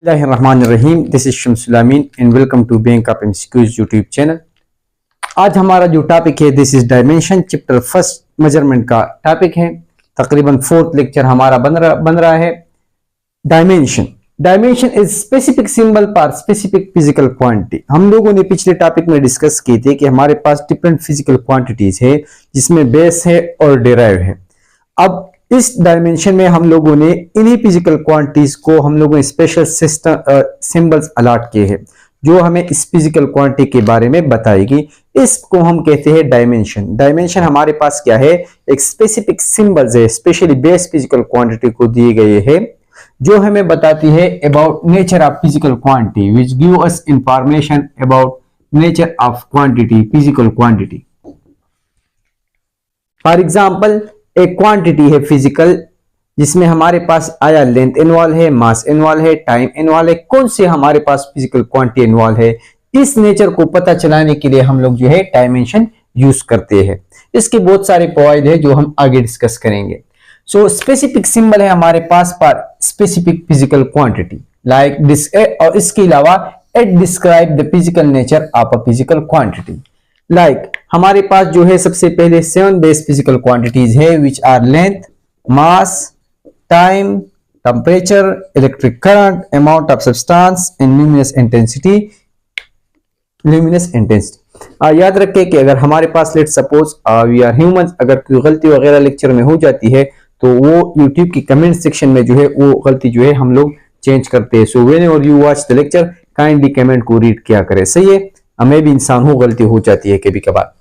Bismillahirrahmanirrahim. This is Shamsul Amin and welcome to Bank of MCQs YouTube channel. आज हमारा जो topic है this is dimension chapter first measurement का topic है। तकरीबन फोर्थ लेक्चर हमारा बन रहा है। Dimension is specific symbol for specific physical quantity. हम लोगों ने पिछले टॉपिक में डिस्कस किए थे कि हमारे पास डिफरेंट फिजिकल क्वांटिटीज है जिसमें बेस है और डेराइव है। अब इस डायमेंशन में हम लोगों ने इन्हीं फिजिकल क्वांटिटीज को हम लोगों ने स्पेशल सिंबल्स अलॉट किए हैं जो हमें इस फिजिकल क्वांटिटी के बारे में बताएगी। इसको हम कहते हैं डायमेंशन हमारे पास क्या है, एक स्पेसिफिक सिंबल्स है स्पेशली बेस फिजिकल क्वांटिटी को दिए गए हैं जो हमें बताती है about nature of physical quantity which give us information about nature of quantity physical quantity. For example एक क्वांटिटी है फिजिकल जिसमें हमारे पास आया लेंथ इन्वॉल्व है, मास इन्वॉल्व है, टाइम इन्वॉल्व है। कौन से हमारे पास फिजिकल क्वांटिटी इन्वॉल्व है, इस नेचर को पता चलाने के लिए हम लोग जो है डायमेंशन यूज करते हैं। इसके बहुत सारे पॉइंट है जो हम आगे डिस्कस करेंगे। सो स्पेसिफिक सिंबल है हमारे पास पर specific physical quantity like this, और इसके अलावा it describe the physical nature of a physical quantity. Like हमारे पास जो है सबसे पहले 7 बेस फिजिकल क्वांटिटीज है which are length, mass, time, temperature, electric current, amount of substance and luminous intensity. याद रखें कि अगर हमारे पास let suppose we are humans, अगर कोई गलती वगैरह लेक्चर में हो जाती है तो वो यूट्यूब की कमेंट सेक्शन में जो है वो गलती जो है हम लोग चेंज करते हैं। So whenever you watch the lecture kindly comment को रीड किया करें। सही है, हमें भी इंसान हो गलती हो जाती है कभी कभार।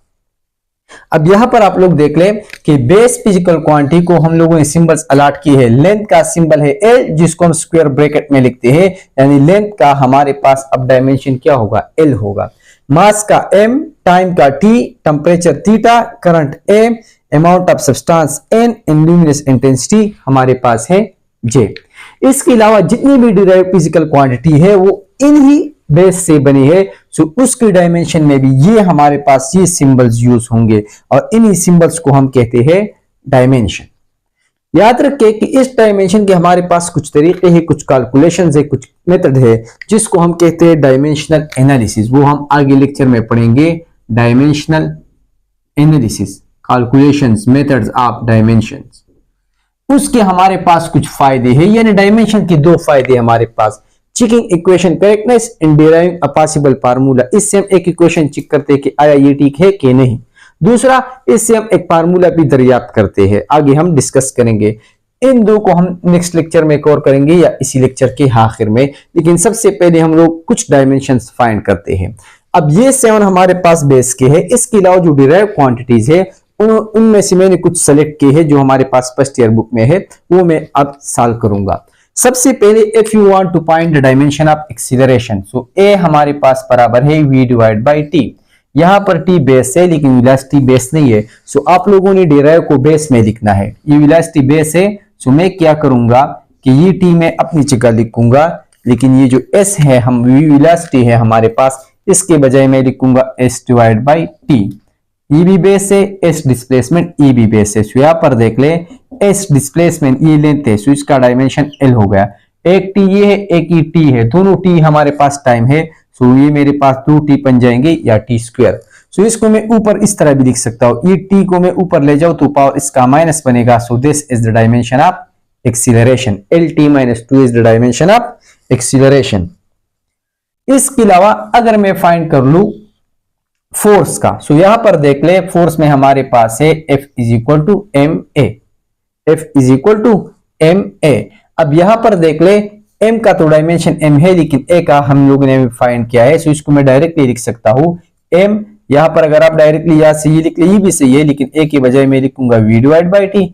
अब यहां पर आप लोग देख लें कि बेस फिजिकल क्वांटिटी को हम लोगों ने सिंबल्स अलॉट किए हैं। लेंथ का सिंबल है एल जिसको हम स्क्वायर ब्रैकेट में लिखते हैं, यानी लेंथ का हमारे पास अब डायमेंशन क्या होगा, एल होगा। मास का एम, टाइम का T, temperature theta, current A, amount of substance N and luminous intensity हमारे पास है जे। इसके अलावा जितनी भी डिराइव्ड फिजिकल क्वांटिटी है वो इन्हीं बेस से बनी है। सो उसकी डायमेंशन में भी ये हमारे पास ये सिंबल्स यूज होंगे और इन्हीं सिंबल्स को हम कहते हैं डायमेंशन। याद रखें कि इस डायमेंशन के हमारे पास कुछ तरीके हैं, कुछ कैलकुलेशंस है, कुछ मेथड है जिसको हम कहते हैं डायमेंशनल एनालिसिस। वो हम आगे लेक्चर में पढ़ेंगे। Dimensional analysis, calculations, methods of dimensions. उसके हमारे पास कुछ फायदे हैं, यानी डायमेंशन के 2 फायदे हमारे पास। Checking equation correctness and deriving a possible formula. इससे हम एक इक्वेशन चेक करते हैं कि आया ये ठीक है कि नहीं। दूसरा, इससे हम एक फार्मूला भी दरियाफ्त करते हैं। आगे हम डिस्कस करेंगे। इन दो को हम नेक्स्ट लेक्चर में कवर करेंगे या इसी लेक्चर के आखिर में, लेकिन सबसे पहले हम लोग कुछ डायमेंशंस फाइंड करते हैं। अब ये 7 हमारे पास बेस के हैं। इसके अलावा जो डिराइव क्वांटिटीज है उनमें से मैंने कुछ सेलेक्ट किए हैं जो हमारे पास फर्स्ट ईयर बुक में है, वो मैं अब सॉल्व करूंगा। सबसे पहले if you want to find the dimension of acceleration, so a हमारे पास बराबर है v डिवाइड बाई टी। यहां पर t बेस है लेकिन वेलोसिटी बेस नहीं है, सो आप लोगों ने डिराइव को बेस में लिखना है। ये वेलोसिटी बेस है, सो मैं क्या करूंगा कि ये t में अपनी जगह लिखूंगा, लेकिन ये जो s है हम वेलोसिटी है हमारे पास, इसके बजाय मैं लिखूंगा s डिवाइड बाई टी। ये भी बेस है, एस डिस्प्लेसमेंट ये भी बेस है। सो यहाँ पर देख ले एस डिस्प्लेसमेंट ये लेंथ है, सो इसका डायमेंशन एल हो गया। एक टी ये है, एक ही टी है, दोनों टी हमारे पास टाइम है, सो ये मेरे पास 2t बन जाएंगे या टी स्क्वायर। सो इसको मैं ऊपर इस तरह भी लिख सकता हूँ, ये टी को मैं ऊपर ले जाऊं तो पावर इसका माइनस बनेगा। So this is the dimension of acceleration. L T minus 2 is the dimension of acceleration. इसके अलावा अगर मैं फाइंड कर लू फोर्स का, सो यहां पर देख ले फोर्स में हमारे पास है F is equal to M A. F is equal to M A. अब यहां पर देख ले m का तो डायमेंशन m है लेकिन a का हम लोगों ने फाइंड किया है, सो इसको मैं डायरेक्टली लिख सकता हूं m। यहां पर अगर आप डायरेक्टली यहां से ये लिख ले ये भी सही है, लेकिन a की बजाय मैं लिखूंगा v डिवाइड बाई टी,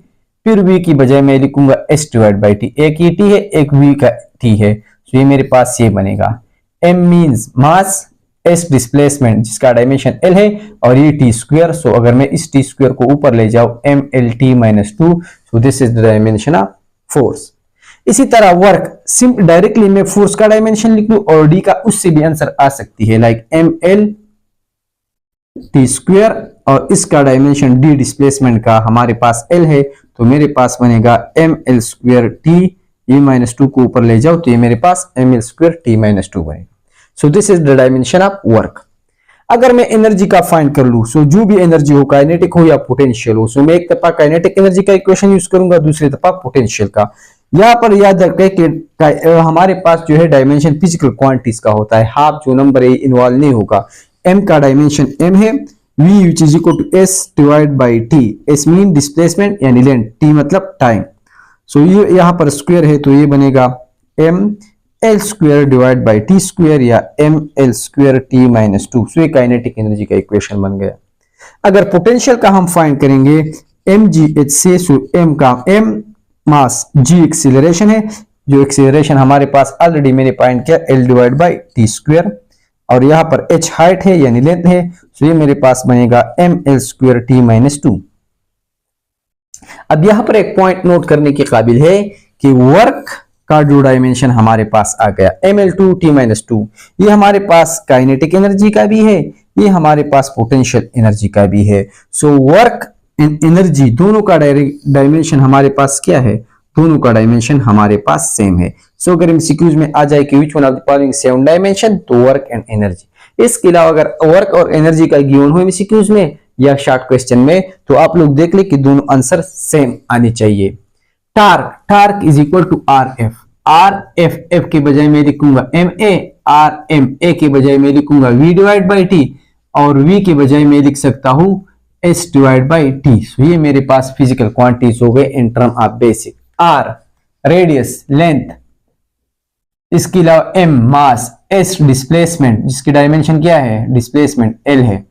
फिर v की बजाय मैं लिखूंगा s डिवाइड बाई टी। एक ही t है, एक v का t है, सो ये मेरे पास ये बनेगा। m मींस मास, एस डिस्प्लेसमेंट जिसका डायमेंशन एल है, और ये टी स्क्वायर। सो अगर मैं इस टी स्क्वायर को ऊपर ले जाऊं M L T minus 2, so this is the dimension of force. इसी तरह वर्क, सिंपल डायरेक्टली मैं फोर्स का डायमेंशन लिख लूं और डी का उससे भी आंसर आ सकती है, like M L T square, और इसका डायमेंशन डी डिस्प्लेसमेंट का हमारे पास एल है, तो मेरे पास बनेगा M L square T e minus two को ऊपर ले जाओ तो ये मेरे पास ml square t minus two बनेगा। So this is the dimension of work. अगर मैं एनर्जी का फाइंड कर लूं, सो जो भी एनर्जी हो, काइनेटिक हो या पोटेंशियल हो, सो मैं एक तरफा काइनेटिक एनर्जी का इक्वेशन यूज करूंगा, दूसरी तरफा पोटेंशियल का। यहाँ पर याद रखें कि हमारे पास जो है डायमेंशन फिजिकल क्वांटिटीज का होता है, हाफ जो नंबर है इन्वॉल्व नहीं होगा। m का डायमेंशन m है, v which is equal to s divide by t। s mean displacement यानी लेंथ, t मतलब टाइम। सो ये यहाँ पर स्क्वायर है तो ये बनेगा m l square divide by T square या m l square t minus two. So ये काइनेटिक एनर्जी का इक्वेशन बन गया। अगर पोटेंशियल का हम फाइंड करेंगे mgh से, सो m का m मास, g एक्सीलरेशन है, जो एक्सीलरेशन हमारे पास ऑलरेडी मैंने फाइंड किया l divide by T square, और यहाँ पर h हाइट है यानी लेंथ है, सो ये मेरे पास बनेगा m l square t minus to. अब यहां पर एक पॉइंट नोट करने के काबिल है कि वर्क का जो डायमेंशन हमारे पास आ गया ml2 t माइनस टू, ये हमारे पास काइनेटिक एनर्जी का भी है, ये हमारे पास पोटेंशियल एनर्जी का भी है। सो वर्क एंड एनर्जी दोनों का डायमेंशन हमारे पास क्या है, दोनों का डायमेंशन हमारे पास सेम है। सो अगर एमसीक्यूज में आ जाए कि which one of the following same dimension, तो वर्क एंड एनर्जी। इसके अलावा अगर वर्क और एनर्जी का गिवन हो एमसीक्यूज में या शॉर्ट क्वेश्चन में, तो आप लोग देख ले कि दोनों आंसर सेम आने चाहिए। Torque is equal to R F के बजाय मैं लिखूंगा एम ए के बजाय मैं लिखूंगा v डिवाइड बाई टी, और v के बजाय मैं लिख सकता हूं s डिवाइड बाई टी। ये मेरे पास फिजिकल क्वांटिटीज हो गए in term of basic. r radius length, इसके अलावा m मास, s डिस्प्लेसमेंट जिसकी डायमेंशन क्या है, डिस्प्लेसमेंट l है,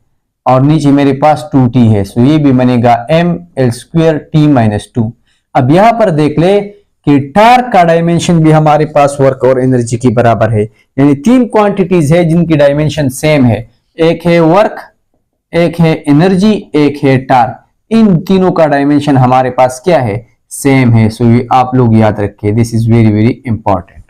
और नीचे मेरे पास 2t है। सो ये भी बनेगा m l square t minus to. अब यहां पर देख ले कि टार्क का डायमेंशन भी हमारे पास वर्क और एनर्जी के बराबर है, यानी तीन क्वांटिटीज है जिनकी डायमेंशन सेम है, एक है वर्क, एक है एनर्जी, एक है टार्क। इन तीनों का डायमेंशन हमारे पास क्या है, सेम है। सो ये आप लोग याद रखिए, this is very very important.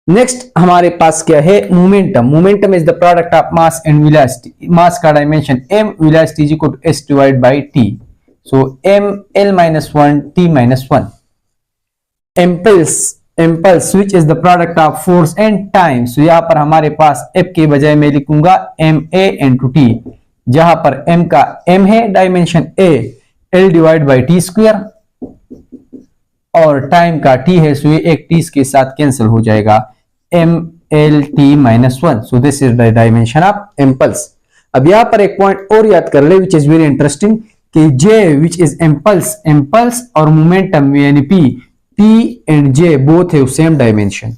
Next हमारे पास क्या है, momentum. Momentum is the product of mass and velocity. Mass का dimension m, velocity is equal to s divide by t। So m l minus one t minus one. Impulse which is the product of force and time. So यहां पर हमारे पास f के बजाय मैं लिखूंगा m a into t, जहां पर m का m है dimension a, l divide by T square, और टाइम का t है, सो ये एक t के साथ कैंसिल हो जाएगा, m l t minus one. So this is the dimension of impulse. अब यहां पर एक पॉइंट और याद कर ले विच इज वेरी इंटरेस्टिंग कि j विच इज इम्पल्स और मोमेंटम यानी p एंड j बोथ है सेम डायमेंशन,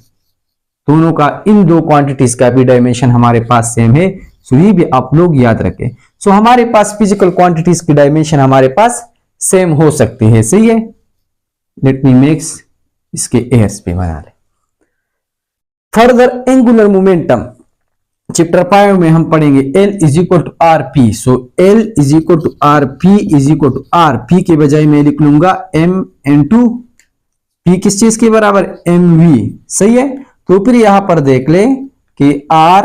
दोनों का, इन दो क्वांटिटीज का भी डायमेंशन हमारे पास सेम है। सो ये भी आप लोग याद रखें। सो हमारे पास फिजिकल क्वांटिटीज की डायमेंशन हमारे पास सेम हो सकती है, सही है। लेट मी मेक्स इसके एयर्स पे बना ले। फर्दर एंगुलर मोमेंटम चैप्टर 5 में हम पढ़ेंगे L is equal to R P. So L is equal to R P is equal to R P के बजाय मैं लिख लूंगा m इंटू p, किस चीज के बराबर, mv, सही है। तो फिर यहां पर देख ले कि r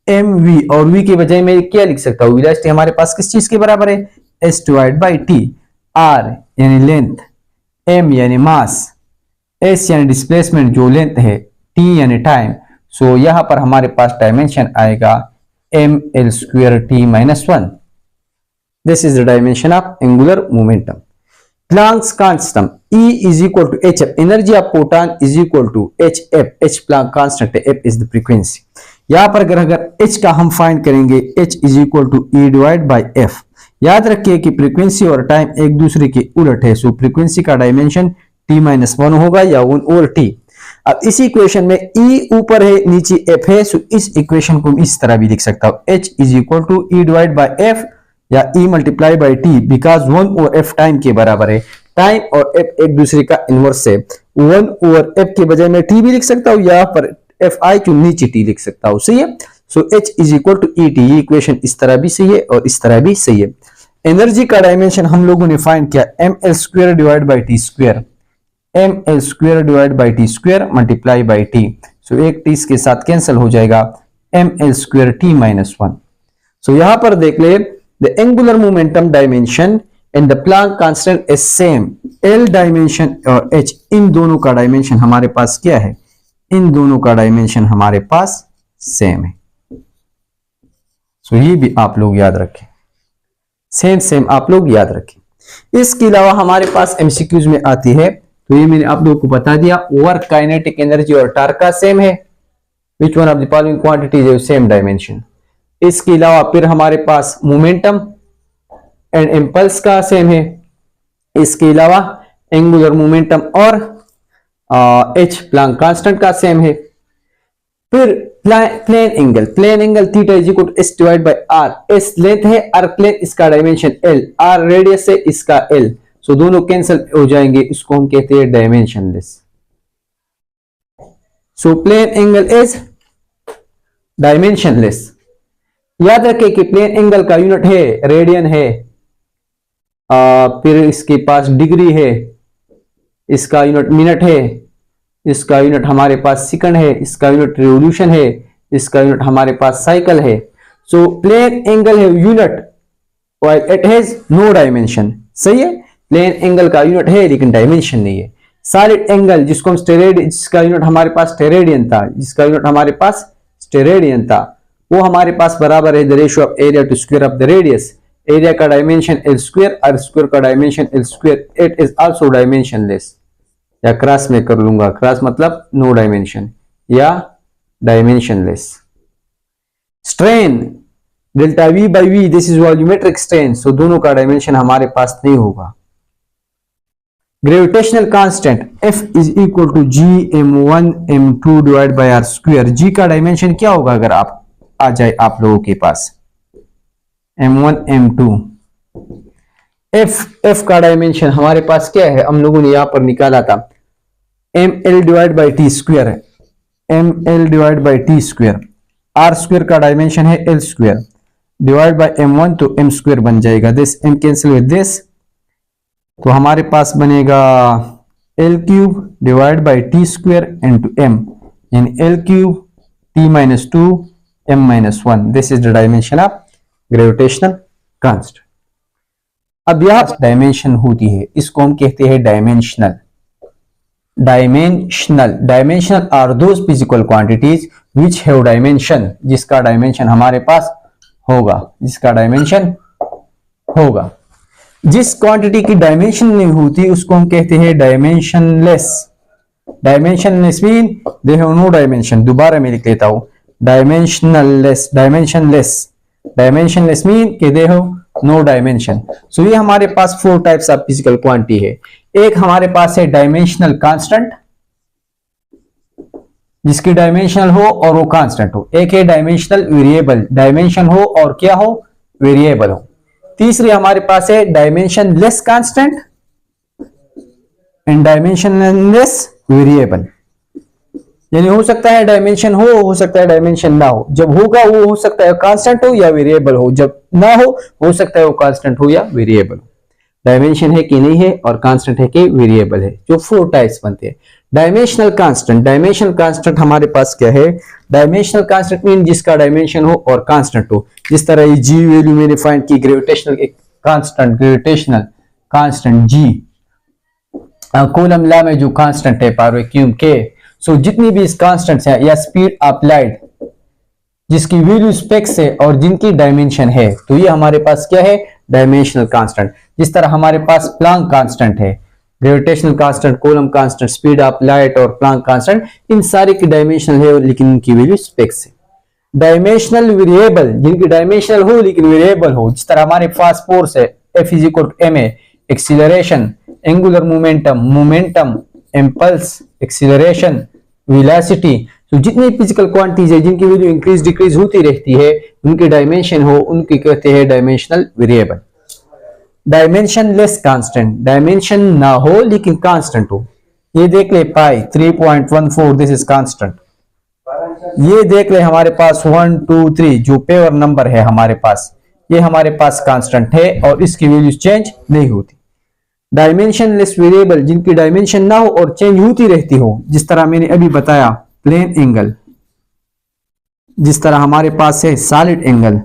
mv, और v के बजाय मैं क्या लिख सकता हूं, वेलोसिटी हमारे पास किस चीज के बराबर है, s divide by t। r यानी लेंथ, m यानी मास, s यानी डिस्प्लेसमेंट जो लेंथ है, t यानी टाइम। सो यहां पर हमारे पास डायमेंशन आएगा m l square t minus one. This is the dimension of angular momentum. Planck's constant E is equal to hf. Energy of photon is equal to hf. H Planck constant है, f is the frequency। यहाँ पर अगर h का हम find करेंगे, h is equal to E divide by f। याद रखिए कि फ्रीक्वेंसी और टाइम एक दूसरे के उलट है। सो फ्रीक्वेंसी का डायमेंशन t माइनस वन होगा या 1 ओवर t। अब इस इक्वेशन में E ऊपर है, नीचे f है। सो इस इक्वेशन को इस तरह भी लिख सकता हूँ, h is equal to E divide by f या E multiply by T, because 1 over f time के बराबर है। टाइम और f एक दूसरे का इनवर्स है। 1 ओवर f के बजाय मैं t भी लिख सकता हूं, यहाँ पर fi के नीचे t लिख सकता हूं, सही है। So h is equal to E T. ये इक्वेशन इस तरह भी सही है और इस तरह भी सही है। एनर्जी का डायमेंशन हम लोगों ने फाइंड किया M L square divide by T square, M L square divide by T square multiply by T. So एक टी के साथ कैंसिल हो जाएगा, M L square T minus one. So यहां पर देख ले the angular momentum dimension and the Planck constant is same. L dimension और एच, इन दोनों का डायमेंशन हमारे पास क्या है, इन दोनों का डायमेंशन हमारे पास सेम है। सो ये भी आप लोग याद रखें, सेम सेम आप लोग याद रखें। इसके अलावा हमारे पास एमसीक्यूज में आती है, तो ये मैंने आप लोगों को बता दिया, वर्क काइनेटिक एनर्जी और टार्क का सेम है, which one of the following quantities है सेम डायमेंशन। इसके अलावा फिर हमारे पास मोमेंटम एंड इंपल्स का सेम है। इसके अलावा एंगुलर मोमेंटम और एच प्लांक कांस्टेंट का सेम है। फिर plane angle theta is equal to S divide by R. S length है, आर प्लेन इसका डायमेंशन एल, आर रेडियस है इसका एल, सो दोनों कैंसिल हो जाएंगे, इसको हम कहते हैं dimensionless. So plane angle is dimensionless. याद रखें कि प्लेन एंगल का यूनिट है रेडियन है, फिर इसके पास डिग्री है, इसका यूनिट मिनट है, इसका यूनिट हमारे पास सेकंड है, इसका यूनिट रिवोल्यूशन है, इसका यूनिट हमारे पास साइकिल है। सो प्लेन एंगल है unit while it has no dimension. सही है, प्लेन एंगल का यूनिट है लेकिन डायमेंशन नहीं है। सॉलिड एंगल जिसको हम स्टेरेडियन, जिसका यूनिट हमारे पास स्टेरेडियन था, जिसका यूनिट हमारे पास स्टेरेडियन था, वो हमारे पास बराबर है the ratio of area to square of the radius. Area का डायमेंशन एल स्क्वायर और स्क्वायर का dimension L square, it is also dimensionless. या क्रॉस में कर लूंगा, क्रॉस मतलब नो डायमेंशन या dimensionless. Strain delta V by V, this is volumetric strain, so दोनों का डायमेंशन हमारे पास नहीं होगा। Gravitational constant F is equal to G(m1 m2) divide by R square. G का डायमेंशन क्या होगा अगर आप आ जाए आप लोगों के पास m1 m2। F का डायमेंशन हमारे पास क्या है, हम लोगों ने यहां पर निकाला था ml divide by T square है, ml divide by T square. R square का डायमेंशन है L square divide by m1, तो m स्क्वायर बन जाएगा, this m cancel with this, तो हमारे पास बनेगा L cube divide by T square into m, इन L cube t minus 2 m minus 1, this is the dimension of gravitational constant. अब यहां डायमेंशन होती है, इसको हम कहते हैं dimensional. Dimensional are those physical quantities which have dimension, जिसका डायमेंशन हमारे पास होगा, जिसका डायमेंशन होगा। जिस क्वांटिटी की डायमेंशन नहीं होती उसको हम कहते हैं dimensionless. Dimensionless mean they have no dimension. दोबारा मैं लिख लेता हूं, डायमेंशनलेस, डायमेंशनलेस मीन के they have no dimension. So ये हमारे पास 4 टाइप्स ऑफ फिजिकल क्वांटिटी है। एक हमारे पास है डायमेंशनल कांस्टेंट, जिसकी डायमेंशनल हो और वो कांस्टेंट हो। एक है डायमेंशनल वेरिएबल, डायमेंशन हो और क्या हो, वेरिएबल हो। तीसरी हमारे पास है dimensionless constant and dimensionless variable, यानी हो सकता है डायमेंशन हो सकता है डायमेंशन ना हो। जब होगा वो हो सकता है कांस्टेंट हो या वेरिएबल हो, जब ना हो सकता है वो कांस्टेंट हो या वेरिएबल हो। डायमेंशन है कि नहीं है और कांस्टेंट है कि वेरिएबल है, जो 4 टाइप्स बनते हैं। डायमेंशनल कांस्टेंट, डायमेंशनल कांस्टेंट हमारे पास क्या है, डायमेंशनल कांस्टेंट मीन जिसका डायमेंशन हो और कांस्टेंट हो। जिस तरह ये जी वैल्यू मैंने फाइंड की, ग्रेविटेशनल कांस्टेंट, ग्रेविटेशनल कांस्टेंट जी, कूलम लॉ में जो कांस्टेंट है पावर वैक्यूम के। सो जितनी भी इस कांस्टेंट्स हैं, या स्पीड ऑफ लाइट जिसकी वैल्यू स्पेक्स है और जिनकी डायमेंशन है, तो ये हमारे पास क्या है, डायमेंशनल कांस्टेंट। जिस तरह हमारे पास प्लांक कांस्टेंट है, gravitational constant, Coulomb constant, speed of light और प्लांक कांस्टेंट, इन सारे की डायमेंशनल है लेकिन उनकी वैल्यू स्पेक्स है। डायमेंशनल वेरिएबल, जिनकी डायमेंशनल हो लेकिन वेरिएबल हो, जिस तरह हमारे पास फोर्स है F is equal to ma, acceleration, angular momentum, impulse, acceleration, velocity. तो जितनी फिजिकल क्वांटिटीज है जिनकी वैल्यू इंक्रीज डिक्रीज होती रहती है, उनकी डायमेंशन हो, उनकी कहते हैं dimensional variable. Dimensionless constant, dimension ना हो लेकिन कांस्टेंट हो। ये देख ले पाई 3.14, दिस इज कांस्टेंट। ये देख ले हमारे पास 1 2 3 जो पेयर नंबर है हमारे पास, ये हमारे पास कांस्टेंट है और इसकी वैल्यू चेंज नहीं होती। डायमेंशनलेस वेरिएबल, जिनकी डायमेंशन ना हो और चेंज होती रहती हो, जिस तरह मैंने अभी बताया प्लेन एंगल, जिस तरह हमारे पास है सॉलिड एंगल,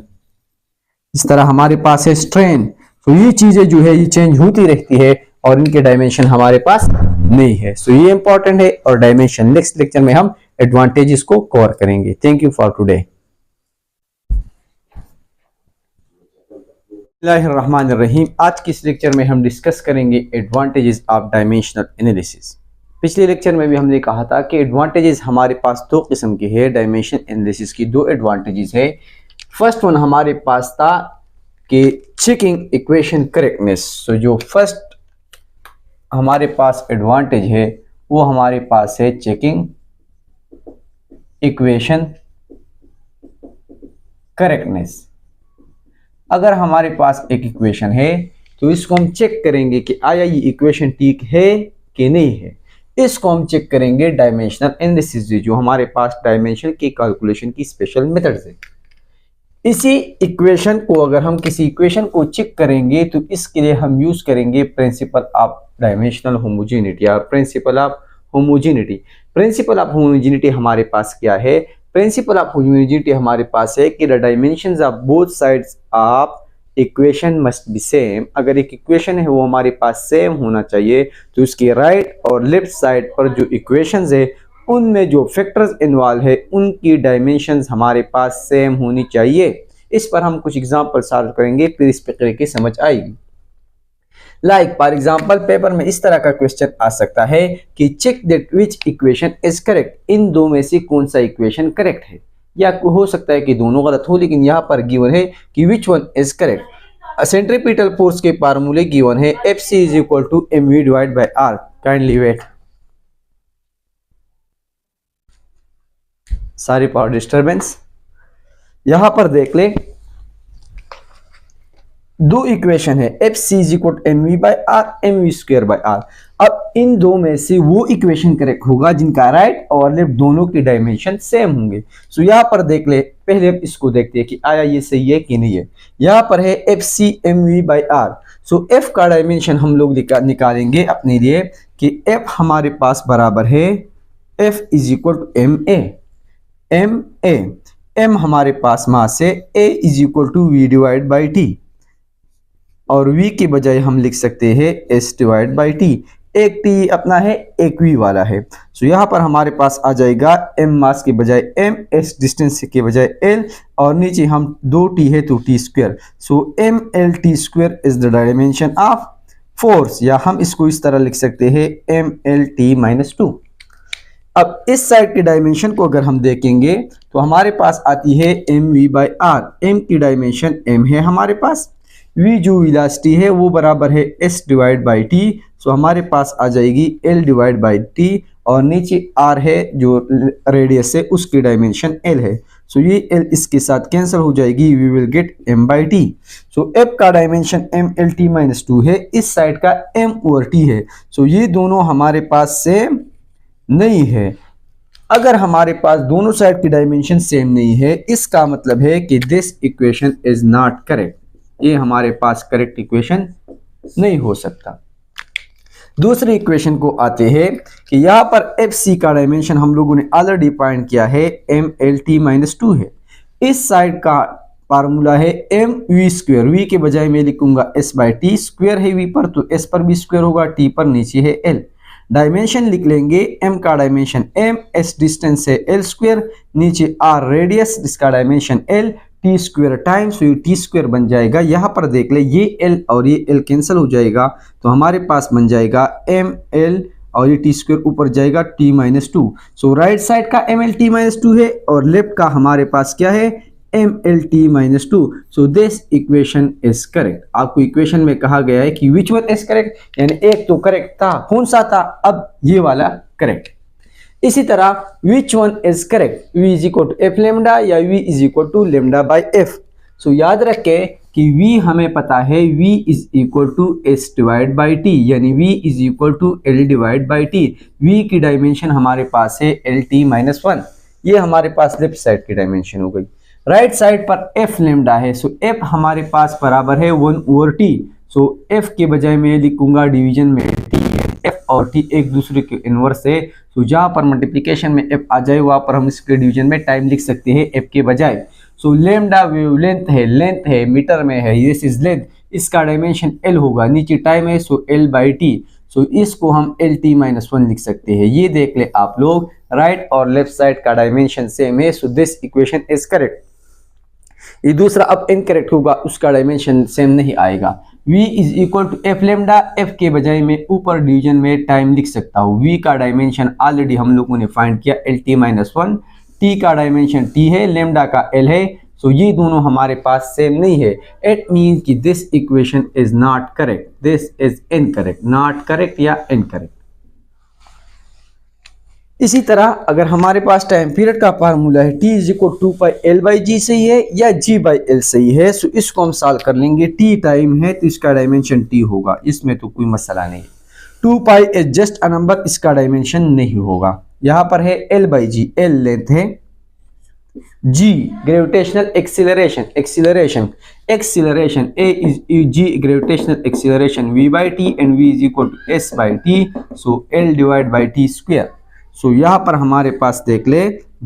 जिस तरह हमारे पास है स्ट्रेन, तो ये चीजें जो है ये चेंज होती रहती है और इनके डायमेंशन हमारे पास नहीं है। सो ये इंपॉर्टेंट है और डायमेंशन नेक्स्ट लेक्चर में हम एडवांटेजेस को कवर करेंगे। Thank you for today. बिस्मिल्लाहिर्रहमानिर्रहीम। आज की इस लेक्चर में हम डिस्कस करेंगे एडवांटेजेस ऑफ डायमेंशनल एनालिसिस। पिछले लेक्चर में भी हमने कहा था कि एडवांटेजेस हमारे पास दो किस्म के हैं। डायमेंशन एनालिसिस की दो एडवांटेजेस है। फर्स्ट वन हमारे पास था कि चेकिंग इक्वेशन करेक्टनेस। सो जो फर्स्ट हमारे पास एडवांटेज है वो हमारे पास है चेकिंग इक्वेशन करेक्टनेस। अगर हमारे पास एक इक्वेशन है तो इसको हम चेक करेंगे कि आया ये इक्वेशन ठीक है कि नहीं है। इसको हम चेक करेंगे डायमेंशनल एनालिसिस से, जो हमारे पास डायमेंशन की कैलकुलेशन की स्पेशल मेथड्स है। इसी इक्वेशन को अगर हम किसी इक्वेशन को चेक करेंगे तो इसके लिए हम यूज करेंगे प्रिंसिपल ऑफ डायमेंशनल होमोजेनिटी या principal of homogeneity. Principal of homogeneity हमारे पास क्या है? प्रिंसिपल ऑफ होमोजेनिटी हमारे पास है कि the dimensions of both sides of equation must be same. अगर एक इक्वेशन है वो हमारे पास सेम होना चाहिए तो उसके राइट और लेफ्ट साइड पर जो इक्वेशंस है उनमें जो फैक्टर्स इन्वॉल्व है उनकी डायमेंशंस हमारे पास सेम होनी चाहिए। इस पर हम कुछ एग्जांपल सॉल्व करेंगे, फिर इस पे करके समझ आएगी। लाइक फॉर एग्जांपल पेपर में इस तरह का क्वेश्चन आ सकता है कि check that which equation is correct. इन दो में से कौन सा इक्वेशन करेक्ट है, या हो सकता है कि दोनों गलत हो, लेकिन यहाँ पर गिवन है कि which one is correct. Centripetal force के फार्मूले गिवन है Fc is equal to mv divide by r। Kindly wait, sorry power disturbance. यहां पर देख ले दो इक्वेशन है Fc is equal to mv by r, mv square by r। अब इन दो में से वो इक्वेशन करेक्ट होगा जिनका राइट और लेफ्ट दोनों की डायमेंशन सेम होंगे। सो यहां पर देख ले, पहले इसको देखते हैं कि आया ये सही है कि नहीं है। यहां पर है Fc mv by r। So f का डायमेंशन हम लोग निकालेंगे अपने लिए कि f हमारे पास बराबर है f is equal to m हमारे पास मास है, a is equal to v divide by T, और v के बजाय हम लिख सकते हैं s डिवाइड बाई टी। एक t अपना है, एक v वाला है। सो यहाँ पर हमारे पास आ जाएगा m मास के बजाय m, s डिस्टेंस के बजाय l, और नीचे हम दो t है तो t square. So m l t square is the dimension of force, या हम इसको इस तरह लिख सकते हैं m l t माइनस 2। अब इस साइड की डायमेंशन को अगर हम देखेंगे तो हमारे पास आती है mv बाई r। m की डायमेंशन m है हमारे पास, v जो वेलोसिटी है वो बराबर है s डिवाइड बाई t। सो हमारे पास आ जाएगी l डिवाइड बाई t, और नीचे r है जो रेडियस है उसकी डायमेंशन l है। सो ये l इसके साथ कैंसिल हो जाएगी, we will get m by t। So f का dimension m l t minus 2 है, इस साइड का m ओवर t है। सो ये दोनों हमारे पास सेम नहीं है। अगर हमारे पास दोनों साइड की डायमेंशन सेम नहीं है, इसका मतलब है कि this equation is not correct. ये हमारे पास करेक्ट इक्वेशन नहीं हो सकता। दूसरी इक्वेशन को आते हैं कि यहाँ पर Fc का डायमेंशन हम लोगों ने ऑलरेडी फाइंड किया है mlt माइनस 2 है। इस साइड का फार्मूला है mv स्क्वायर, v के बजाय मैं लिखूंगा s बाई टी। स्क्वायर है v पर तो s पर भी स्क्वायर होगा, t पर नीचे है l। डायमेंशन लिख लेंगे, m का डायमेंशन m, s डिस्टेंस है l स्क्वायर, नीचे r रेडियस जिसका dimension l, t square times ये t स्क्वायर बन जाएगा। यहाँ पर देख ले ये l और ये l कैंसिल हो जाएगा तो हमारे पास बन जाएगा m l और ये t स्क्वायर ऊपर जाएगा t माइनस 2। सो राइट साइड का m l t माइनस 2 है और लेफ्ट का हमारे पास क्या है m l t minus 2। So this equation is correct. आपको इक्वेशन में कहा गया है कि विच वन इज करेक्ट, यानी एक तो करेक्ट था, कौन सा था, अब ये वाला करेक्ट। इसी तरह which one is correct, v is equal to F lambda या v is equal to lambda by F. So याद रखें कि v हमें पता है v is equal to s divide by T, यानी v is equal to l divide by T. v की dimension हमारे पास है l t माइनस 1, ये हमारे पास लेफ्ट साइड की डायमेंशन हो गई। राइट साइड पर f लेमडा है, सो f हमारे पास बराबर है 1 ओवर t। सो f के बजाय मैं लिखूंगा डिवीजन में t, f और t एक दूसरे के इनवर्स है। सो जहां पर मल्टीप्लिकेशन में f आ जाए वहां पर हम इसके डिवीजन में टाइम लिख सकते हैं f के बजाय। सो लेमडा वेवलेंथ है, लेंथ है, मीटर में है, दिस इज लेंथ। इसका डायमेंशन l होगा, नीचे टाइम है सो l बाई टी, सो इसको हम एल टी माइनस वन लिख सकते हैं। ये देख ले आप लोग, राइट और लेफ्ट साइड का डायमेंशन सेम है, so this equation is correct. ये दूसरा अब इनकरेक्ट होगा, उसका डायमेंशन सेम नहीं आएगा। v is equal to F lambda, F के बजाय मैं ऊपर डिवीजन में टाइम लिख सकता हूँ। v का डायमेंशन ऑलरेडी हम लोगों ने फाइंड किया L T minus one, T का डायमेंशन t है, लेमडा का l है, सो ये दोनों हमारे पास सेम नहीं है। इट मीन्स कि this equation is not correct, this is incorrect, not correct या इनकरेक्ट। इसी तरह अगर हमारे पास टाइम पीरियड का फार्मूला है t is equal to pi L by G सही है या g बाई एल सही है, सो इसको हम सॉल्व कर लेंगे। t टाइम है तो इसका डायमेंशन t होगा, इसमें तो कोई मसला नहीं। 2 pi is just a number, इसका डायमेंशन नहीं होगा। यहाँ पर है l by G, l length है, g gravitational acceleration, acceleration a is g gravitational acceleration v by T and v is equal to s by T, so l divide by T square. So यहाँ पर हमारे पास देख ले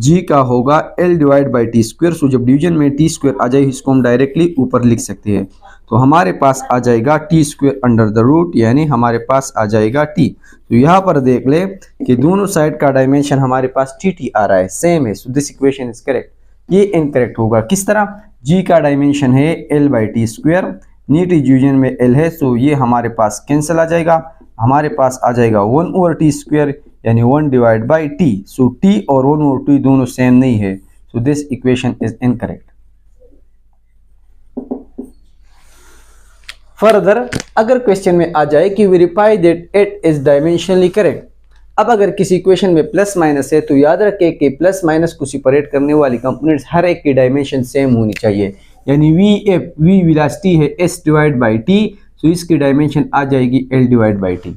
g का होगा l divide by T square, so जब division में T square आ जाए इसको हम डायरेक्टली ऊपर लिख सकते हैं, तो हमारे पास आ जाएगा T square under the root, यानी हमारे पास आ जाएगा t। तो यहाँ पर देख ले कि दोनों साइड का डायमेंशन हमारे पास टी आ रहा है, सेम है, so this equation is correct. ये इनकरेक्ट होगा, किस तरह, g का डायमेंशन है l बाई टी स्क्वायर, नीट डिवीजन में l है, सो ये हमारे पास कैंसिल आ जाएगा, हमारे पास आ जाएगा 1 ओवर टी स्क्वायर यानी 1 divide by T, so t और 1 ओवर टी दोनों सेम नहीं है, so this equation is incorrect. Further अगर क्वेश्चन में आ जाए कि verify that it is dimensionally correct, अब अगर किसी इक्वेशन में प्लस माइनस है तो याद रखें कि प्लस माइनस को सेपरेट करने वाली कंपोनेंट्स हर एक की डायमेंशन सेम होनी चाहिए, यानी वी वेलोसिटी है s डिवाइड बाई टी, सो इसकी डायमेंशन आ जाएगी l डिवाइड बाई टी।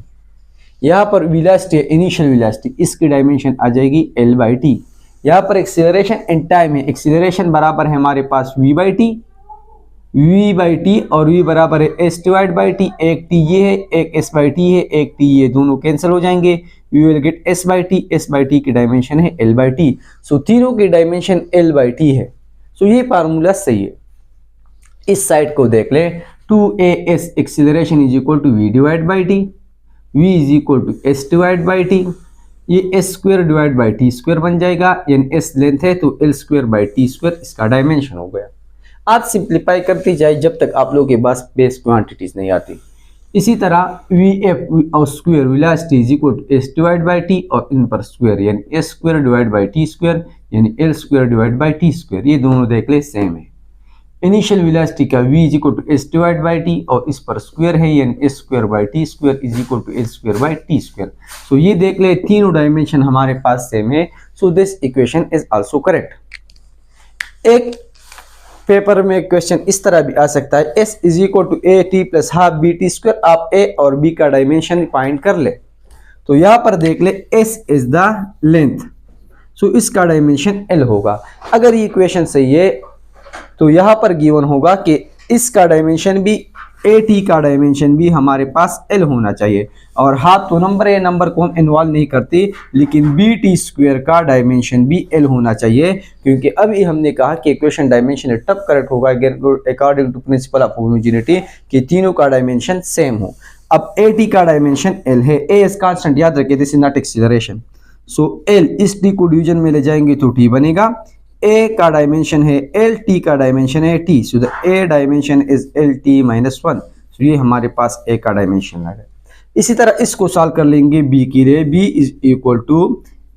यहाँ पर वेलोसिटी है इनिशियल वेलोसिटी, इसकी डायमेंशन आ जाएगी l बाई टी। यहाँ पर एक्सीलरेशन एंड टाइम है, एक्सीलरेशन बराबर है हमारे पास v बाई टी और v बराबर है s डिवाइड बाई टी, एक t ये है, एक s बाई टी है, एक t ये, दोनों कैंसिल हो जाएंगे, we will get s by T की डायमेंशन है l बाई टी, सो तीनों की डायमेंशन l बाई टी है, सो ये फार्मूला सही है। इस साइड को देख ले, 2as acceleration is equal to v divide by T, v is equal to s divide by T, ये s square divide by T square बन जाएगा, यानी s लेंथ है तो l square by T square इसका डायमेंशन हो गया। आप सिंप्लीफाई करते जाए जब तक आप लोगों के पास बेस क्वांटिटीज नहीं आती। इसी तरह वी एफ और square velocity is equal to s divide by T और इन पर स्क्वायर यानी s square divide by T square यानी l square divide by T square, ये दोनों देख ले सेम है। इनिशियल वेलोसिटी का v is equal to s divide by T और इस पर स्क्वायर है यानी s square by T square is equal to l square by T square, सो ये देख ले तीनों डायमेंशन हमारे पास सेम है, so this equation is also correct. एक पेपर में क्वेश्चन इस तरह भी आ सकता है, s is equal to A T plus half B T square, आप a और b का डायमेंशन फाइंड कर ले। तो यहाँ पर देख ले s is the length, so इसका डायमेंशन l होगा। अगर ये इक्वेशन सही है तो यहाँ पर गिवन होगा कि इसका डायमेंशन भी ए टी का डायमेंशन भी हमारे पास l होना चाहिए, और हाथ तो नंबर है, नंबर को हम इन्वॉल्व नहीं करते, लेकिन बी टी स्क्वायर का डायमेंशन भी l होना चाहिए, क्योंकि अभी हमने कहा कि इक्वेशन डायमेंशन तब करेक्ट होगा according to principle of homogeneity कि तीनों का डायमेंशन सेम हो। अब ए टी का डायमेंशन l है, ए इज कांस्टेंट, याद रखिए this is not acceleration, so l इस टी को डिवीजन में ले जाएंगे तो t बनेगा, a का डायमेंशन है l, t का डायमेंशन है t, so the a dimension is l t minus one, so ये हमारे पास a का डायमेंशन है। इसी तरह इसको सॉल्व कर लेंगे b की लिए, b is equal to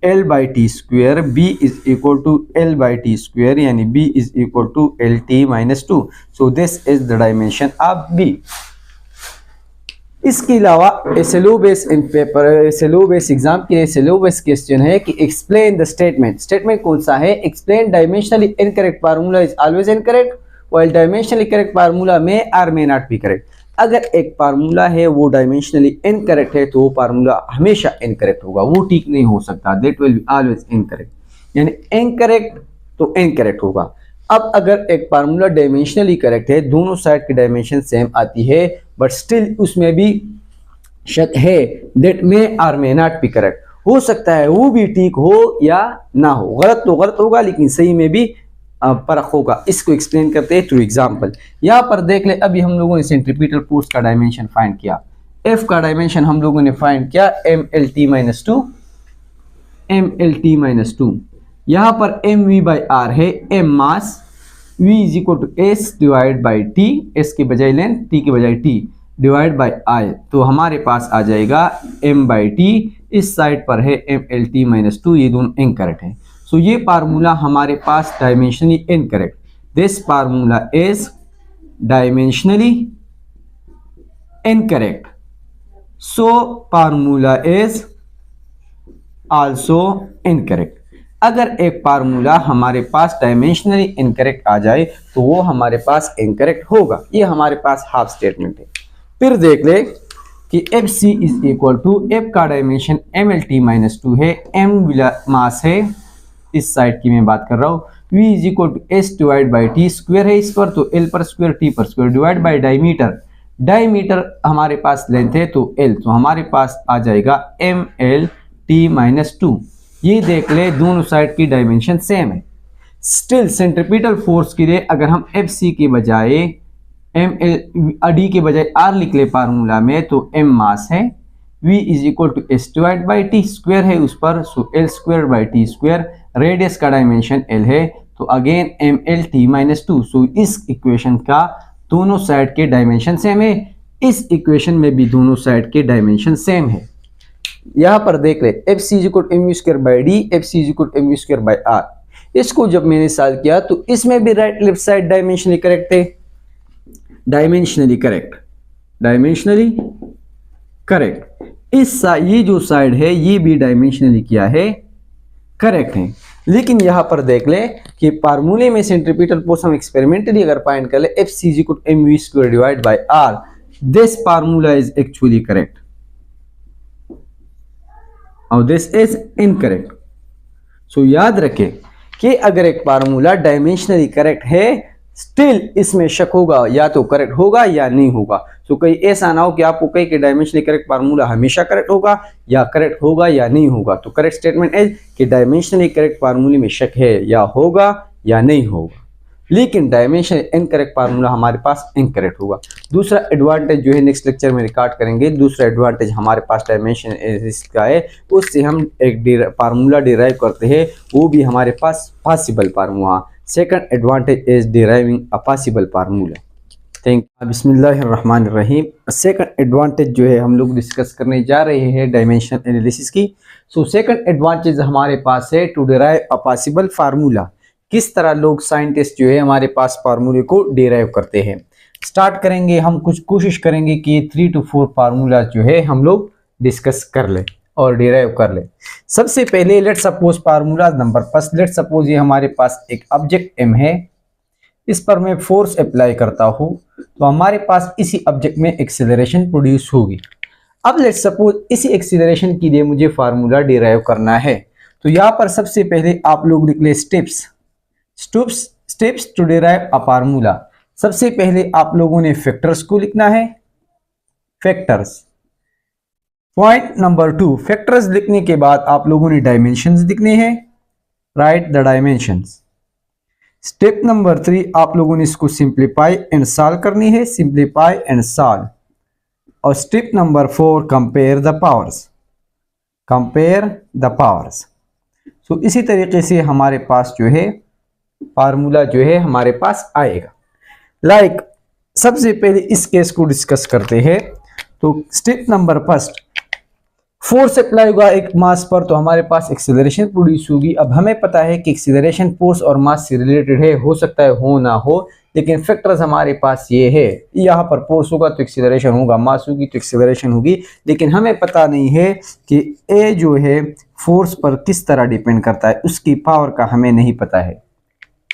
l by T square, b is equal to l by T square यानी b is equal to l t minus two, so this is the dimension of b। इसके अलावा syllabus इन paper syllabus exam के लिए syllabus question है कि explain the statement, statement कौन सा है, explain dimensionally incorrect formula is always incorrect while dimensionally correct formula में are may not be correct. अगर एक फार्मूला है वो डायमेंशनली इनकरेक्ट है तो वो फार्मूला हमेशा इनकरेक्ट होगा, वो ठीक नहीं हो सकता, that will be always incorrect, यानी इनकरेक्ट तो इनकरेक्ट होगा। अब अगर एक फार्मूला डायमेंशनली करेक्ट है, दोनों साइड की डायमेंशन सेम आती है, बट स्टिल उसमें भी शक है that may or may not be correct, हो सकता है वो भी ठीक हो या ना हो, गलत तो गलत होगा लेकिन सही में भी फर्क होगा, इसको एक्सप्लेन करते हैं थ्रू एग्जांपल। यहाँ पर देख ले, अभी हम लोगों ने सेंट्रीपिटल फोर्स का डायमेंशन फाइंड किया, एफ का डायमेंशन हम लोगों ने फाइंड किया M L T minus two, M L T minus two. यहाँ पर एम वी बाई आर है, M mass, v is equal to S divide by T, S की बजाय लेंथ, टी की बजाय टी, डिवाइड बाई आई। तो हमारे पास आ जाएगा m बाई टी, इस साइड पर है M L T minus two, ये दोनों इनकरेक्ट है। सो ये फार्मूला हमारे पास dimensionally incorrect, this formula is dimensionally incorrect, so formula is also incorrect. अगर एक फार्मूला हमारे पास डायमेंशनली इनकरेक्ट आ जाए तो वो हमारे पास इनकरेक्ट होगा, ये हमारे पास हाफ स्टेटमेंट है। फिर देख ले कि F C is equal to, F का dimension M L T minus two है, एम मास है, इस साइड की मैं बात कर रहा हूँ, v is equal to S divide by T, square है इस पर तो एल पर स्क्वायर टी पर square, divide by diameter, diameter हमारे पास लेंथ है तो एल, तो हमारे पास आ जाएगा M L T minus two. ये देख ले दोनों साइड की डायमेंशन सेम है। स्टिल सेंट्रीपिटल फोर्स के लिए अगर हम एफ सी के बजाय एम एल डी के बजाय आर लिख ले फार्मूला में, तो एम मास है, v is equal to S divide by T, square है उस पर, so L square by T square, radius का डायमेंशन एल है तो again M L T minus two. So इस इक्वेशन का दोनों साइड के डायमेंशन सेम है, इस इक्वेशन में भी दोनों साइड के डायमेंशन सेम है। यहाँ पर देख ले F C is equal to M U square by D, F C is equal to M U square by R. इसको जब मैंने सॉल्व किया तो इसमें भी right left side dimensionally correct थे, डायमेंशनली करेक्ट, डायमेंशनली करेक्ट। ये जो साइड है ये भी डायमेंशनली किया है, करेक्ट है। लेकिन यहाँ पर देख ले कि फार्मूले में सेंट्रीपिटल फोर्स हम एक्सपेरिमेंटली अगर फाइंड कर ले, F C is equal to M V square divide by R, this formula is actually correct और दिस इज इनकरेक्ट। सो याद रखें कि अगर एक फार्मूला डायमेंशनली करेक्ट है, स्टिल इसमें शक होगा, या तो करेक्ट होगा या नहीं होगा। सो कहीं ऐसा ना हो कि आपको कहे कि डायमेंशनली करेक्ट फार्मूला हमेशा करेक्ट होगा या करेक्ट होगा या नहीं होगा। तो करेक्ट स्टेटमेंट है कि डायमेंशनली करेक्ट फार्मूले में शक है, या होगा या नहीं होगा, लेकिन डायमेंशन इनकरेक्ट फार्मूला हमारे पास इनकरेक्ट होगा। दूसरा एडवांटेज जो है नेक्स्ट लेक्चर में रिकॉर्ड करेंगे, दूसरा एडवांटेज हमारे पास डायमेंशन इसका है, उससे हम एक फार्मूला डिराइव करते हैं, वो भी हमारे पास possible formula. Second advantage is deriving a possible formula. Thank you. बिस्मिल्लाहिर्रहमानिर्रहीम। सेकंड एडवांटेज जो है हम लोग डिस्कस करने जा रहे हैं डायमेंशन एनालिसिस की। सो सेकंड एडवांटेज हमारे पास है to derive a possible formula. किस तरह लोग साइंटिस्ट जो है हमारे पास फार्मूले को डिराइव करते हैं। स्टार्ट करेंगे, हम कुछ कोशिश करेंगे कि 3 to 4 फार्मूला जो है हम लोग डिस्कस कर ले और डिराइव कर ले। सबसे पहले let suppose formula number first, let suppose ये हमारे पास एक ऑब्जेक्ट एम है, इस पर मैं फोर्स अप्लाई करता हूँ तो हमारे पास इसी ऑब्जेक्ट में एक्सेलरेशन प्रोड्यूस होगी। अब लेट सपोज इसी एक्सेलरेशन के लिए मुझे फार्मूला डिराइव करना है, तो यहाँ पर सबसे पहले आप लोग लिख ले steps to derive a formula. सबसे पहले आप लोगों ने फैक्टर्स को लिखना है, फैक्टर्स। पॉइंट नंबर 2, फैक्टर्स लिखने के बाद आप लोगों ने डायमेंशंस लिखने हैं, right the dimensions. Step number 3 आप लोगों ने इसको सिंप्लीफाई एंड सॉल्व करनी है, सिंप्लीफाई एंड सॉल्व। और step number 4 compare the powers, compare the powers. तो इसी तरीके से हमारे पास जो है फार्मूला जो है हमारे पास आएगा। लाइक सबसे पहले इस केस को डिस्कस करते हैं। तो step number first, force apply होगा एक मास पर तो हमारे पास एक्सीलरेशन प्रोड्यूस होगी। अब हमें पता है कि एक्सीलरेशन फोर्स और मास से रिलेटेड है, हो सकता है हो ना हो, लेकिन फैक्टर्स हमारे पास ये है, यहाँ पर फोर्स होगा तो एक्सीलरेशन होगा, मास होगी तो एक्सीलरेशन होगी, लेकिन हमें पता नहीं है कि ए जो है फोर्स पर किस तरह डिपेंड करता है, उसकी पावर का हमें नहीं पता है।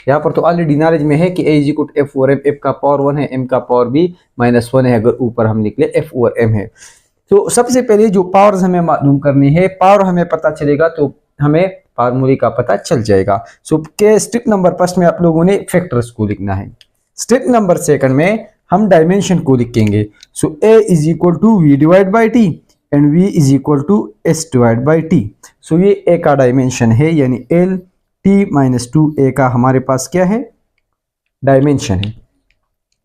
यहाँ पर तो ऑलरेडी नॉलेज में है कि A is equal to F over M, F का पावर 1 है, एम का पावर भी -1 है, अगर ऊपर हम निकले एफ ओवर एम है। तो सबसे पहले जो पावर्स हमें मालूम करनी है, पावर हमें पता चलेगा तो हमें फार्मूले का पता चल जाएगा। सो के स्टेप नंबर फर्स्ट में आप लोगों ने फैक्टर्स को लिखना है। स्टेप नंबर सेकंड में हम डायमेंशन को लिखेंगे। So A is equal to V divide by T and v is equal to S divide by T. So ये ए का डायमेंशन है, यानी एल, t-2a का हमारे पास क्या है, डायमेंशन है।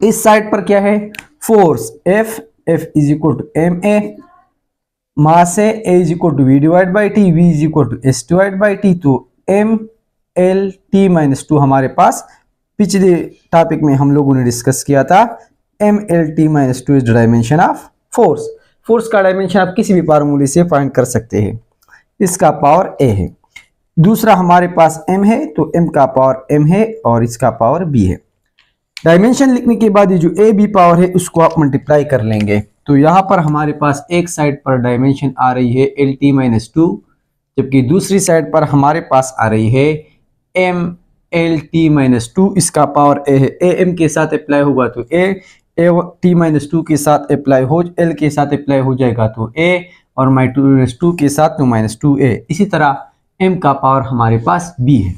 इस साइड पर क्या है, force F is equal to ma, mass है a is equal to v divide by T, v is equal to s divide by T. तो m l t-2 हमारे पास पिछले टॉपिक में हम लोगों ने डिस्कस किया था, m l t-2 is dimension of force. Force का डायमेंशन आप किसी भी फार्मूले से फाइंड कर सकते हैं। इसका पावर a है, दूसरा हमारे पास m है, तो m का पावर m है और इसका पावर b है। डायमेंशन लिखने के बाद ये जो a b पावर है उसको आप मल्टीप्लाई कर लेंगे। तो यहाँ पर हमारे पास एक साइड पर डायमेंशन आ रही है LT-2, जबकि दूसरी साइड पर हमारे पास आ रही है MLT-2। इसका पावर a है, a m के साथ अप्लाई होगा तो T-2 के साथ अप्लाई हो, L के साथ अप्लाई हो जाएगा तो a, और -2 के साथ तो -2a। इसी तरह m का पावर हमारे पास b है।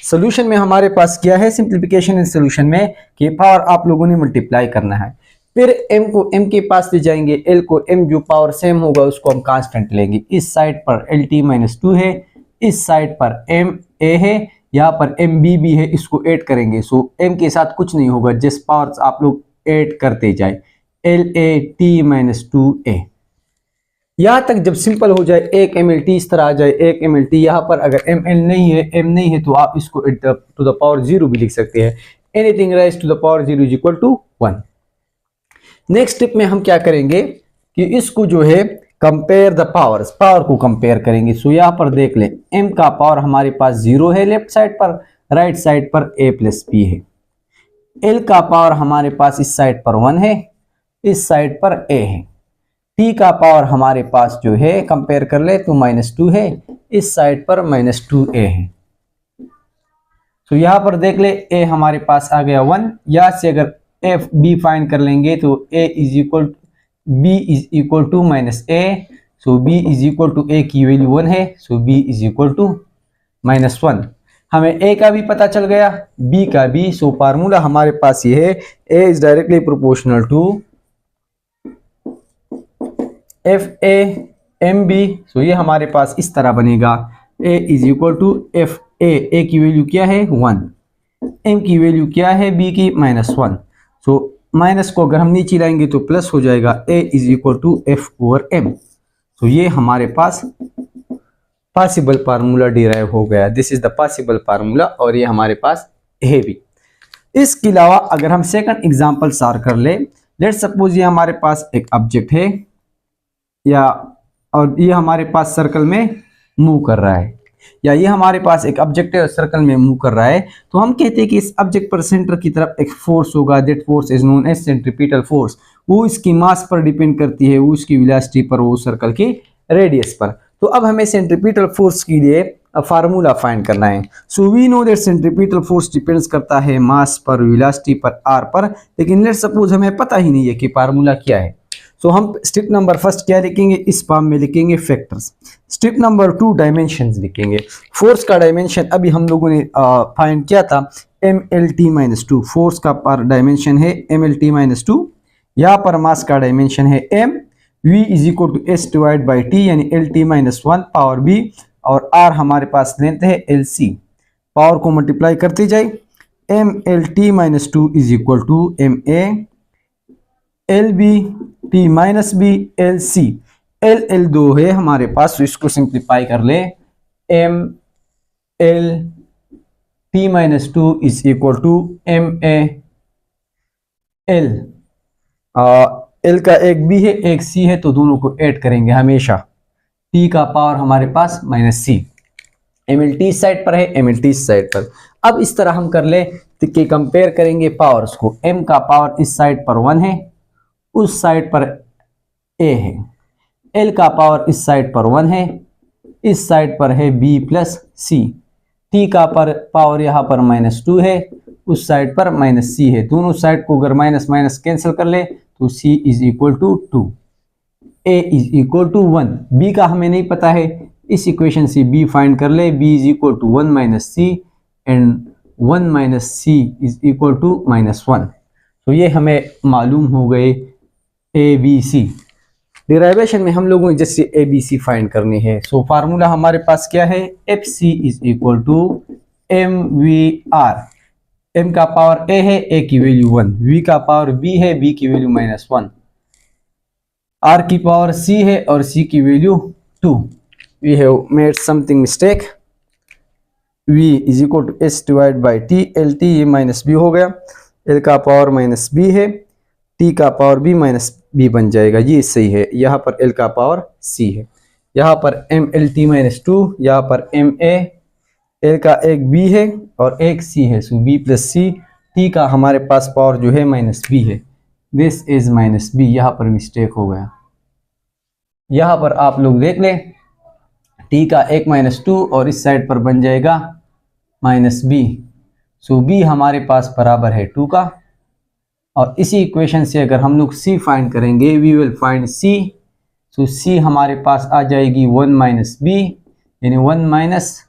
सोल्यूशन में हमारे पास क्या है, सिंप्लीफिकेशन इन सोल्यूशन में कि पावर आप लोगों ने मल्टीप्लाई करना है, फिर m को m के पास ले जाएंगे, l को m जो पावर सेम होगा उसको हम कांस्टेंट लेंगे। इस साइड पर LT-2 है, इस साइड पर ma है, यहाँ पर mb भी है, इसको ऐड करेंगे। सो m के साथ कुछ नहीं होगा, जिस पावर आप लोग ऐड करते जाए, LAT-2a। यहाँ तक जब सिंपल हो जाए, एक mlt इस तरह आ जाए, एक mlt यहाँ पर अगर ml नहीं है, m नहीं है, तो आप इसको टू द पावर 0 भी लिख सकते हैं। Anything raise to the power 0 is equal to 1। Next step में हम क्या करेंगे कि इसको जो है कंपेयर द पावर्स, पावर को कंपेयर करेंगे। सो यहाँ पर देख लें, m का पावर हमारे पास 0 है लेफ्ट साइड पर, राइट साइड पर a प्लस b है। l का पावर हमारे पास इस साइड पर 1 है, इस साइड पर a है। t का पावर हमारे पास जो है कंपेयर कर ले तो -2 है, इस साइड पर -2a है। तो यहाँ पर देख ले, a हमारे पास आ गया 1। यहाँ से अगर f b फाइंड कर लेंगे तो b is equal to -a। So b is equal to a की वैल्यू 1 है, so b is equal to -1। हमें a का भी पता चल गया, b का भी। सो फार्मूला हमारे पास ये है, a is directly proportional to FA MB। So ये हमारे पास इस तरह बनेगा, A is equal to FA, A की वैल्यू क्या है 1, M की वैल्यू क्या है B की -1। सो माइनस को अगर हम नीचे लाएंगे तो प्लस हो जाएगा, A is equal to F over M। So ये हमारे पास पॉसिबल फार्मूला डिराइव हो गया, this is the possible formula, और ये हमारे पास है भी। इसके अलावा अगर हम सेकंड एग्जांपल सॉल्व कर ले, लेट्स सपोज ये हमारे पास एक ऑब्जेक्ट है और ये हमारे पास सर्कल में मूव कर रहा है, या ये हमारे पास एक ऑब्जेक्ट है और सर्कल में मूव कर रहा है। तो हम कहते हैं कि इस ऑब्जेक्ट पर सेंटर की तरफ एक फोर्स होगा, that force is known as centripetal force. वो इसकी मास पर डिपेंड करती है, वो इसकी वेलोसिटी पर, वो सर्कल की रेडियस पर। तो अब हमें सेंट्रीपिटल फोर्स के लिए फार्मूला फाइंड करना है। So we know that centripetal force depends करता है मास पर, वेलोसिटी पर, r पर, लेकिन लेट्स सपोज हमें पता ही नहीं है कि फार्मूला क्या है। सो हम स्टेप नंबर फर्स्ट क्या लिखेंगे, इस फॉर्म में लिखेंगे फैक्टर्स। स्टेप नंबर 2 डायमेंशंस लिखेंगे। फोर्स का डायमेंशन अभी हम लोगों ने फाइंड किया था MLT-2। फोर्स का डायमेंशन है MLT-2। यहाँ पर मास का डायमेंशन है m, v is equal to s divide by t, यानी LT-1 पावर b, और r हमारे पास लेंथ है LC। पावर को मल्टीप्लाई करते जाए, MLT-2 is equal to ma LB T minus B LC। L 2 है हमारे पास, तो इसको सिंप्लीफाई कर ले, MLT-2 is equal to MA L। L का एक B है एक C है, तो दोनों को ऐड करेंगे हमेशा। T का पावर हमारे पास -C। MLT इस साइड पर है, MLT इस साइड पर। अब इस तरह हम कर ले कि कंपेयर करेंगे पावर्स को। M का पावर इस साइड पर 1 है, उस साइड पर a है। L का पावर इस साइड पर 1 है, इस साइड पर है b प्लस c। T का पावर यहाँ पर -2 है, उस साइड पर -c है। दोनों साइड को अगर माइनस माइनस कैंसिल कर ले तो c is equal to 2, a is equal to 1। b का हमें नहीं पता है, इस इक्वेशन से b फाइंड कर ले, b is equal to 1 minus c, and 1 minus c is equal to -1। तो ये हमें मालूम हो गए A B C। डिराइवेशन में हम लोगों ने जैसे ए बी सी फाइंड करनी है। सो फार्मूला हमारे पास क्या है, F C is equal to M V R. M का पावर ए है, ए की वैल्यू 1, वी का पावर बी है, बी की वैल्यू -1, आर की पावर सी है और सी की value 2। We have made something mistake. v is equal to S divide by T, L T ये माइनस बी हो गया, एल का पावर माइनस बी है, टी का पावर बी माइनस बी बन जाएगा, ये सही है। यहाँ पर एल का पावर सी है, यहाँ पर एम एल टी -2, यहाँ पर एम ए, एल का एक बी है और एक सी है, सो बी प्लस सी, टी का हमारे पास पावर जो है -b है, दिस इज -b। यहाँ पर मिस्टेक हो गया, यहाँ पर आप लोग देख लें, टी का एक -2 और इस साइड पर बन जाएगा -b, सो b हमारे पास बराबर है 2 का। और इसी इक्वेशन से अगर हम लोग c फाइंड करेंगे, we will find c, so c हमारे पास आ जाएगी 1 - b, यानी 1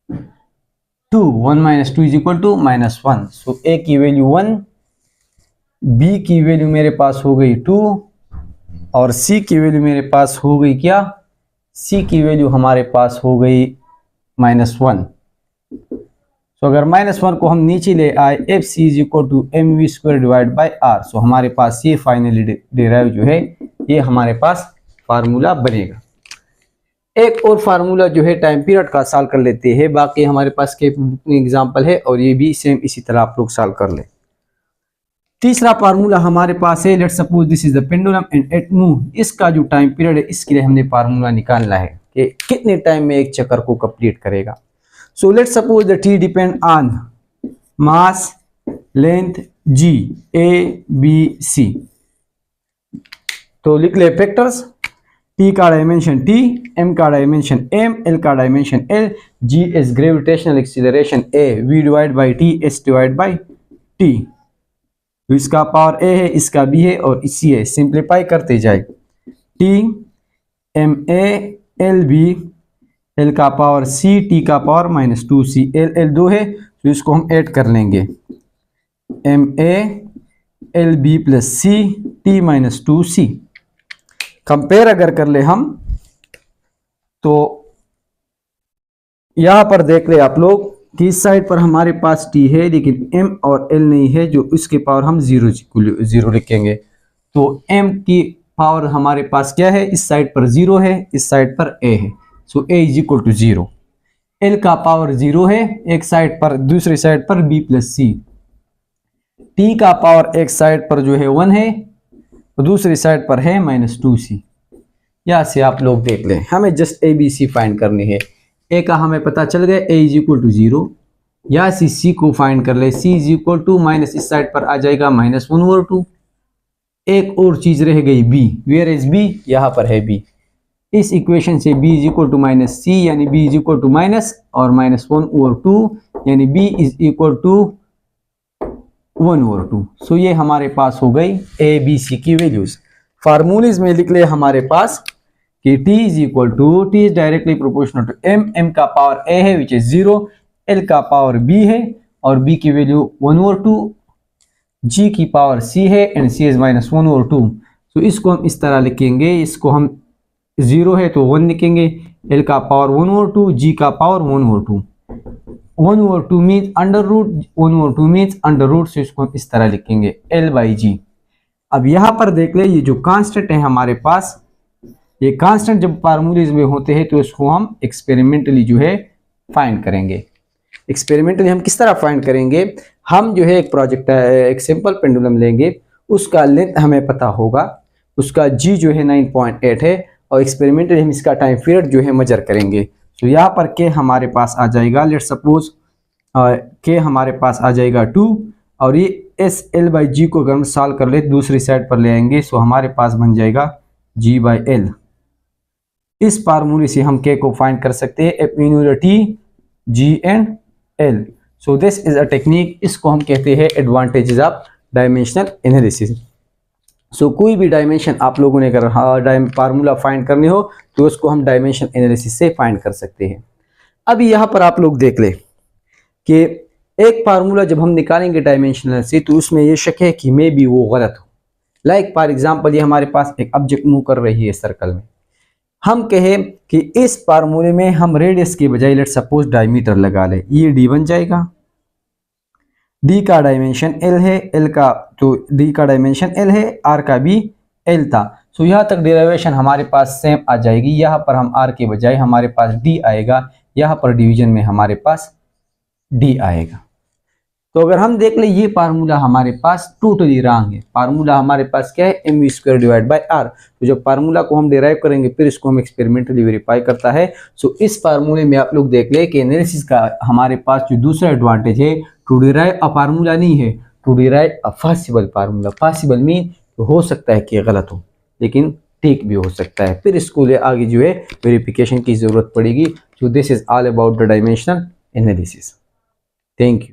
- 2, 1 - 2 is equal to -1। So a की वैल्यू 1, b की वैल्यू मेरे पास हो गई 2 और c की वैल्यू मेरे पास हो गई क्या, c की वैल्यू हमारे पास हो गई -1। तो अगर -1 को हम नीचे ले आए, F C is equal to M V square divide by R, so हमारे पास ये फाइनली डिराइव जो है ये हमारे पास फार्मूला बनेगा। एक और फार्मूला जो है टाइम पीरियड का सॉल्व कर लेते हैं, बाकी हमारे पास के एग्जांपल है और ये भी सेम इसी तरह आप लोग सॉल्व कर ले। तीसरा फार्मूला हमारे पास है, let's suppose this is the pendulum and it move. इसका जो टाइम पीरियड है इसके लिए हमने फार्मूला निकालना है कि कितने टाइम में एक चक्कर को कंप्लीट करेगा। So let's suppose the t depend on mass, length g, a, b, c। तो लिख ले फैक्टर्स, t का डायमेंशन t, m का डायमेंशन m, l का dimension l, g is gravitational acceleration a, v divide by t, s divide by t। तो इसका power a है, इसका b है और इसी है, सिंप्लीफाई करते जाए, t m a l b, L का पावर सी, टी का पावर -2c, एल 2 है तो इसको हम ऐड कर लेंगे, M A L B plus C T -2c। Compare अगर कर ले हम तो यहां पर देख ले आप लोग कि इस साइड पर हमारे पास टी है लेकिन एम और एल नहीं है, जो इसके पावर हम 0 लिखेंगे। तो एम की पावर हमारे पास क्या है, इस साइड पर 0 है, इस साइड पर ए है, so a is equal to 0। L का पावर 0 है एक साइड पर, दूसरी साइड पर b प्लस सी। टी का पावर एक साइड पर जो है 1 है और दूसरी साइड पर है -2c। यहाँ से आप लोग देख लें, हमें just A B C find करनी है। ए का हमें पता चल गया, a इज इक्वल टू 0। यहाँ से c को फाइंड कर ले, c is equal to minus इस साइड पर आ जाएगा -1/2। एक और चीज रह गई b, वेयर इज b, यहाँ पर है b। इस इक्वेशन से b is equal to -c, यानी b is equal to minus और -1/2, यानी b is equal to 1/2। So ये हमारे पास हो गई a b c की वैल्यूज। फार्मूलीज में लिख ले हमारे पास कि t is equal to, t is directly proportional to m, m का पावर a है विच इज 0, l का पावर b है और b की वैल्यू 1/2, g की पावर c है एंड c इज -1/2। सो इसको हम इस तरह लिखेंगे, इसको हम 0 है तो 1 लिखेंगे, L का पावर 1/2, G का power 1/2। 1/2 means under root, 1/2 means under root, से इसको हम इस तरह लिखेंगे L/G। अब यहाँ पर देख ले, ये जो कांस्टेंट है हमारे पास, ये कांस्टेंट जब फार्मूलेज में होते हैं तो इसको हम एक्सपेरिमेंटली जो है फाइंड करेंगे। एक्सपेरिमेंटली हम किस तरह फाइंड करेंगे, हम जो है एक प्रोजेक्ट एक सिंपल पेंडुलम लेंगे, उसका लेंथ हमें पता होगा, उसका G जो है 9.8 है और एक्सपेरिमेंटली हम इसका टाइम पीरियड जो है मेजर करेंगे। तो यहाँ पर के हमारे पास आ जाएगा, लेट्स सपोज के हमारे पास आ जाएगा 2 और ये एस L/G को अगर हम सॉल्व कर ले दूसरी साइड पर ले आएंगे, सो हमारे पास बन जाएगा G/L। इस फार्मूले से हम के को फाइंड कर सकते हैं, T, G and L। So this is a technique, इसको हम कहते हैं एडवांटेजेस ऑफ डायमेंशनल एनालिसिस। सो कोई भी डायमेंशन आप लोगों ने अगर फार्मूला फाइंड करनी हो तो उसको हम डायमेंशन एनालिसिस से फाइंड कर सकते हैं। अभी यहाँ पर आप लोग देख ले कि एक फार्मूला जब हम निकालेंगे डायमेंशनल से, तो उसमें ये शक है कि मे बी वो गलत हो। लाइक फॉर एग्जांपल ये हमारे पास एक ऑब्जेक्ट मूव कर रही है सर्कल में, हम कहें कि इस फार्मूले में हम रेडियस के बजाय लेट सपोज डायमीटर लगा ले, ये डी बन जाएगा। डी का डायमेंशन एल है, एल का तो डी का डायमेंशन एल है, आर का भी एल था। सो यहाँ तक डेरिवेशन हमारे पास सेम आ जाएगी। यहाँ पर हम आर के बजाय हमारे पास डी आएगा, यहाँ पर डिवीजन में हमारे पास डी आएगा। तो अगर हम देख ले ये फार्मूला हमारे पास टोटली रॉन्ग है। फार्मूला हमारे पास क्या है, M V square divide by R. तो जब फार्मूला को हम डिराइव करेंगे फिर इसको हम एक्सपेरिमेंटली वेरीफाई करता है। सो इस फार्मूले में आप लोग देख ले कि एनालिसिस का हमारे पास जो दूसरा एडवांटेज है, टू डिराइव अ फार्मूला नहीं है, to derive a possible formula. Possible mean तो हो सकता है कि गलत हो लेकिन ठीक भी हो सकता है। फिर इसको ले आगे जो है वेरिफिकेशन की जरूरत पड़ेगी। सो this is all about the dimensional analysis. Thank you.